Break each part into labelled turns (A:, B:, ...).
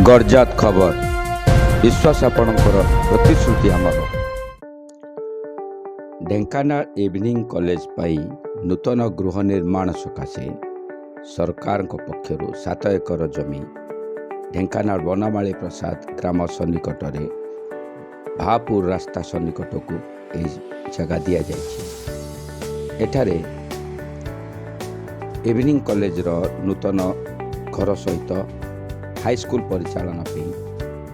A: ଗଡ଼ଜାତ ଖବର ବିଶ୍ୱାସ ଆପଣଙ୍କର ପ୍ରତିଶ୍ରୁତି ଆମର। ଢେଙ୍କାନାଳ ଇଭିନିଂ କଲେଜ ପାଇଁ ନୂତନ ଗୃହ ନିର୍ମାଣ ସକାଶେ ସରକାରଙ୍କ ପକ୍ଷରୁ 7 ଏକର ଜମି ଢେଙ୍କାନାଳ ବନମାଳୀ ପ୍ରସାଦ ଗ୍ରାମ ସନ୍ନିକଟରେ ଭାପୁର ରାସ୍ତା ସନ୍ନିକଟକୁ ଏହି ଜାଗା ଦିଆଯାଇଛି। ଏଠାରେ ଇଭିନିଂ କଲେଜର ନୂତନ ଘର ସହିତ ହାଇସ୍କୁଲ ପରିଚାଳନା ପାଇଁ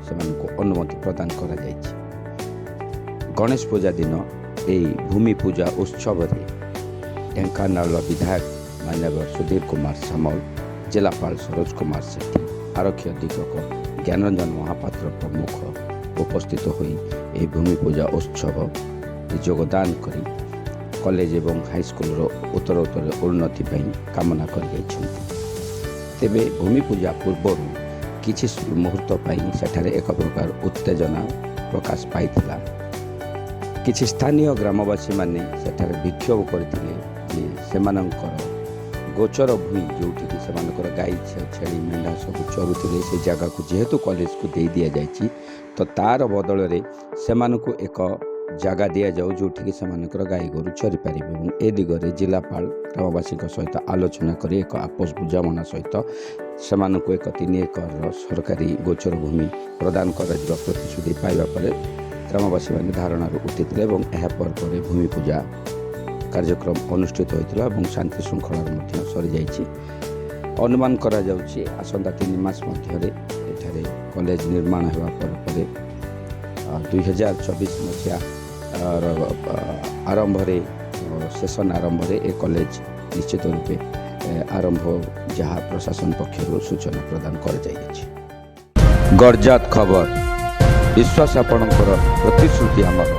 A: ସେମାନଙ୍କୁ ଅନୁମତି ପ୍ରଦାନ କରାଯାଇଛି। ଗଣେଶ ପୂଜା ଦିନ ଏହି ଭୂମି ପୂଜା ଉତ୍ସବରେ ଢେଙ୍କାନାଳର ବିଧାୟକ ମାନ୍ୟବର ସୁଧୀର କୁମାର ସାମଲ, ଜିଲ୍ଲାପାଳ ସରୋଜ କୁମାର ସେଠୀ, ଆରକ୍ଷୀ ଅଧୀକ୍ଷକ ଜ୍ଞାନରଞ୍ଜନ ମହାପାତ୍ର ପ୍ରମୁଖ ଉପସ୍ଥିତ ହୋଇ ଏହି ଭୂମି ପୂଜା ଉତ୍ସବରେ ଯୋଗଦାନ କରି କଲେଜ ଏବଂ ହାଇସ୍କୁଲର ଉତ୍ତରୋତ୍ତର ଉନ୍ନତି ପାଇଁ କାମନା କରିଯାଇଛନ୍ତି। ତେବେ ଭୂମି ପୂଜା ପୂର୍ବରୁ କିଛି ମୁହୂର୍ତ୍ତ ପାଇଁ ସେଠାରେ ଏକ ପ୍ରକାର ଉତ୍ତେଜନା ପ୍ରକାଶ ପାଇଥିଲା। କିଛି ସ୍ଥାନୀୟ ଗ୍ରାମବାସୀମାନେ ସେଠାରେ ବିକ୍ଷୋଭ କରିଥିଲେ ଯେ ସେମାନଙ୍କର ଗୋଚର ଭୂଇଁ ଯେଉଁଠିକି ସେମାନଙ୍କର ଗାଈ ଛେଳି ମେଣ୍ଢା ସବୁ ଚରୁଥିଲେ ସେ ଜାଗାକୁ ଯେହେତୁ କଲେଜକୁ ଦେଇ ଦିଆଯାଇଛି ତ ତାର ବଦଳରେ ସେମାନଙ୍କୁ ଏକ ଜାଗା ଦିଆଯାଉ ଯେଉଁଠିକି ସେମାନଙ୍କର ଗାଈ ଗୋରୁ ଚରିପାରିବେ ଏବଂ ଏ ଦିଗରେ ଜିଲ୍ଲାପାଳ ଗ୍ରାମବାସୀଙ୍କ ସହିତ ଆଲୋଚନା କରି ଏକ ଆପୋଷ ବୁଝାମଣା ସହିତ ସେମାନଙ୍କୁ ଏକ 3 ଏକରର ସରକାରୀ ଗୋଚର ଭୂମି ପ୍ରଦାନ କରାଯିବା ପ୍ରତିଶ୍ରୁତି ପାଇବା ପରେ ଗ୍ରାମବାସୀମାନେ ଧାରଣାରୁ ଉଠିଥିଲେ ଏବଂ ଏହା ପରେ ଭୂମି ପୂଜା କାର୍ଯ୍ୟକ୍ରମ ଅନୁଷ୍ଠିତ ହୋଇଥିଲା ଏବଂ ଶାନ୍ତି ଶୃଙ୍ଖଳାରେ ମଧ୍ୟ ସରିଯାଇଛି। ଅନୁମାନ କରାଯାଉଛି ଆସନ୍ତା 3 ମାସ ମଧ୍ୟରେ ଏଠାରେ କଲେଜ ନିର୍ମାଣ ହେବା ପରେ 2024 ମସିହା ଆରମ୍ଭରେ ସେସନ୍ ଆରମ୍ଭରେ ଏ କଲେଜ ନିଶ୍ଚିତ ରୂପେ ଆରମ୍ଭ ଯାହା ପ୍ରଶାସନ ପକ୍ଷରୁ ସୂଚନା ପ୍ରଦାନ କରାଯାଇଅଛି। ଗଡ଼ଜାତ ଖବର ବିଶ୍ୱାସ ଆପଣଙ୍କର ପ୍ରତିଶ୍ରୁତି ଆମର।